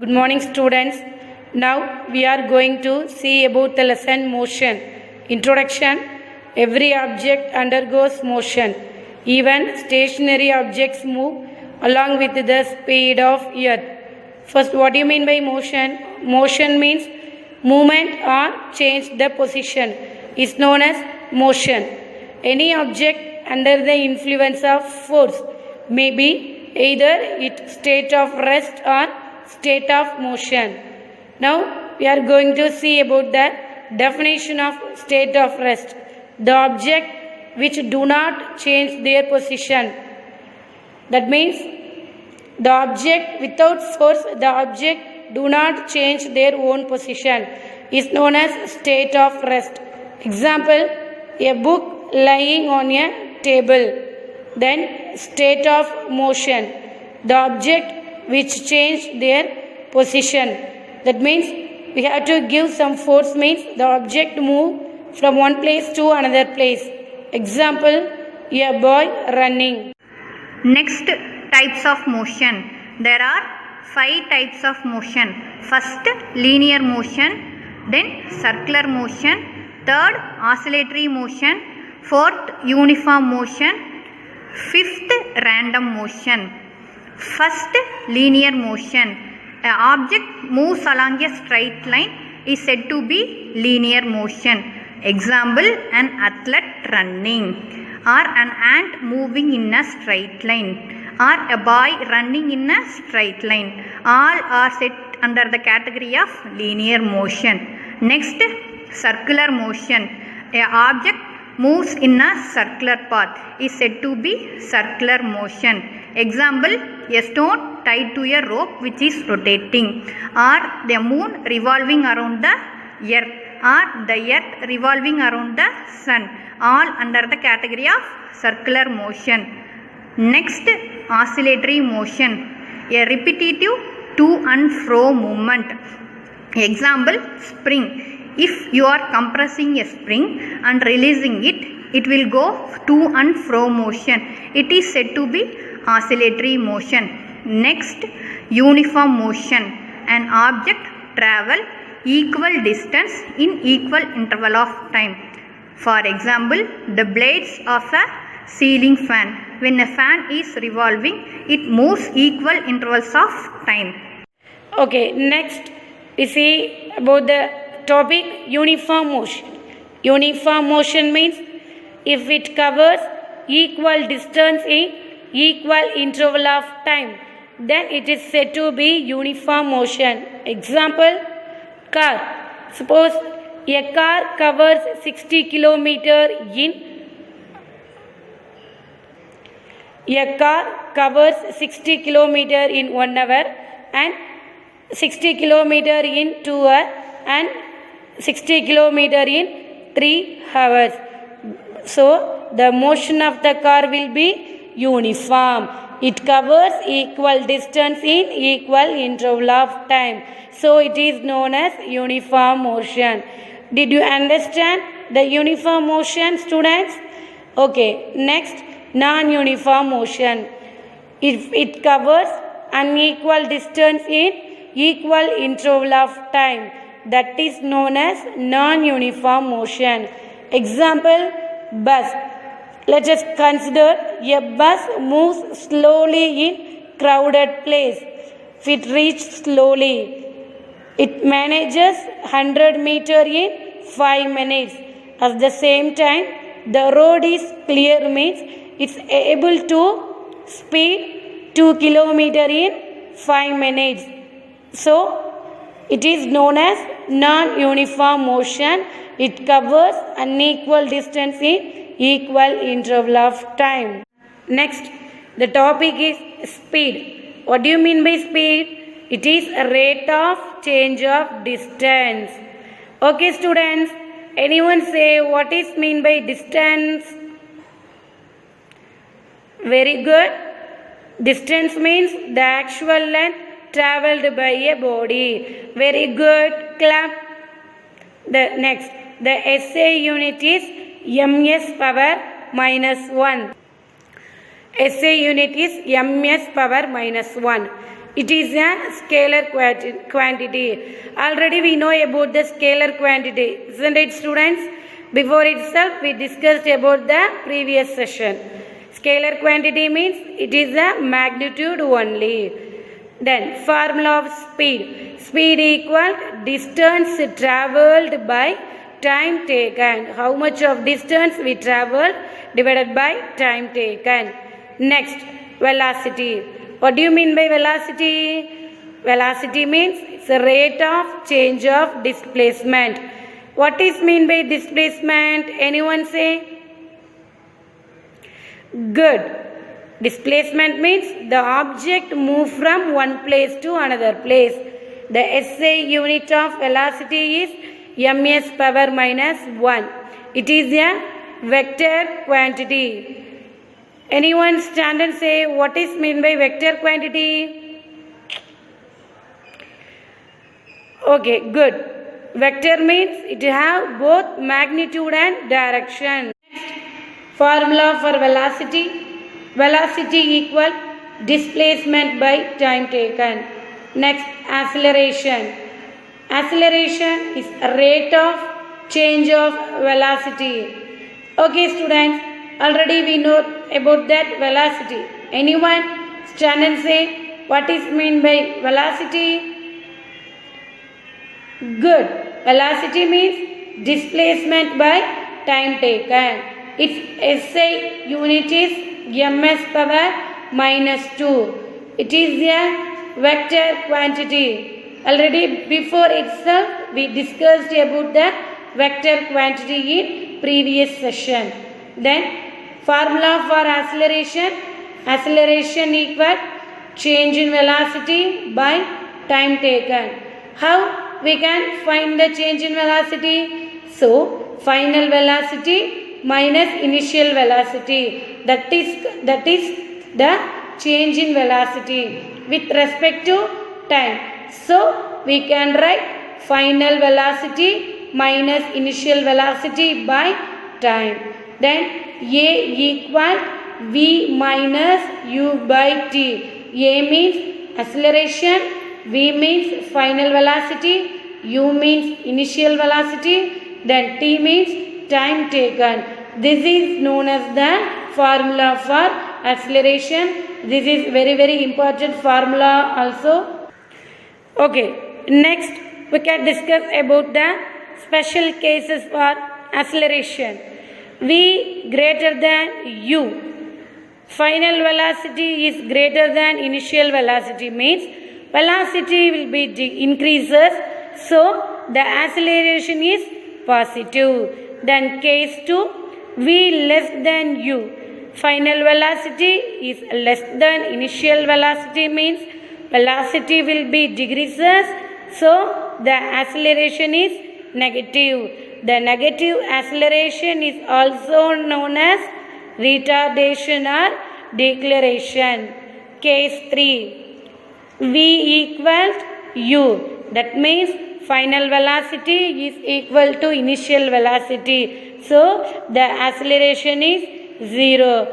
Good morning, students. Now we are going to see about the lesson motion. Introduction. Every object undergoes motion. Even stationary objects move along with the speed of earth. First, what do you mean by motion? Motion means movement or change the position is known as motion. Any object under the influence of force may be either its state of rest or state of motion. Now we are going to see about the definition of state of rest. The object which do not change their position. That means the object without force, the object do not change their own position is known as state of rest. Example, a book lying on a table. Then state of motion, the object which change their position. That means we have to give some force, means the object move from one place to another place. Example, a boy running. Next, types of motion. There are 5 types of motion. First, linear motion, then circular motion, third, oscillatory motion, fourth, uniform motion, fifth, random motion. First, linear motion. An object moves along a straight line is said to be linear motion. Example, an athlete running, or an ant moving in a straight line, or a boy running in a straight line. All are set under the category of linear motion. Next, circular motion. An object moves in a circular path is said to be circular motion. Example, a stone tied to a rope which is rotating, or the moon revolving around the earth, or the earth revolving around the sun. All under the category of circular motion. Next, oscillatory motion. A repetitive to and fro movement. Example, spring. If you are compressing a spring and releasing it, it will go to and fro motion. It is said to be oscillatory motion. Next, uniform motion. An object travel equal distance in equal interval of time. For example, the blades of a ceiling fan. When a fan is revolving, it moves equal intervals of time. Okay, next we see about the topic uniform motion. Uniform motion means if it covers equal distance in equal interval of time, then it is said to be uniform motion. Example, car. Suppose a car covers 60 km in a car covers 60 km in 1 hour and 60 km in 2 hours and 60 km in 3 hours. So the motion of the car will be uniform. It covers equal distance in equal interval of time. So it is known as uniform motion. Did you understand the uniform motion, students? Okay, next, non-uniform motion. If it covers unequal distance in equal interval of time, that is known as non-uniform motion. Example, bus. Let us consider a bus moves slowly in crowded place. If it reaches slowly, it manages 100 meters in 5 minutes. At the same time, the road is clear, means it's able to speed 2 kilometers in 5 minutes. So it is known as non-uniform motion. It covers unequal distance in equal interval of time. Next, the topic is speed. What do you mean by speed? It is a rate of change of distance. Okay, students, anyone say what is mean by distance? Very good. Distance means the actual length travelled by a body. Very good. Clap. The next, the SI unit is ms power minus 1. SI unit is ms power minus 1. It is a scalar quantity. Already we know about the scalar quantity, isn't it, students? Before itself we discussed about the previous session. Scalar quantity means it is a magnitude only. Then formula of speed. Speed equal distance travelled by time taken. How much of distance we travelled divided by time taken. Next, velocity. What do you mean by velocity? Velocity means it's a rate of change of displacement. What is mean by displacement? Anyone say? Good. Displacement means the object move from one place to another place. The SI unit of velocity is ms power minus 1. It is a vector quantity. Anyone stand and say what is meant by vector quantity? Okay, good. Vector means it have both magnitude and direction. Formula for velocity. Velocity equal displacement by time taken. Next, acceleration. Acceleration is a rate of change of velocity. Okay, students, already we know about that velocity. Anyone stand and say what is meant by velocity? Good. Velocity means displacement by time taken. Its SI unit is ms power minus 2. It is a vector quantity. Already before itself we discussed about the vector quantity in previous session. Then formula for acceleration. Acceleration equal change in velocity by time taken. How we can find the change in velocity? So final velocity minus initial velocity, that is the change in velocity with respect to time. So we can write final velocity minus initial velocity by time. Then A equal V minus U by T. A means acceleration, V means final velocity, U means initial velocity, then T means time taken. This is known as the formula for acceleration. This is very important formula also. Okay, next we can discuss about the special cases for acceleration. V greater than U. Final velocity is greater than initial velocity, means velocity will be increases, so the acceleration is positive. Then case 2, V less than U. Final velocity is less than initial velocity, means velocity will be decreases, so the acceleration is negative. The negative acceleration is also known as retardation or deceleration. Case 3, V equals U. That means final velocity is equal to initial velocity. So the acceleration is 0.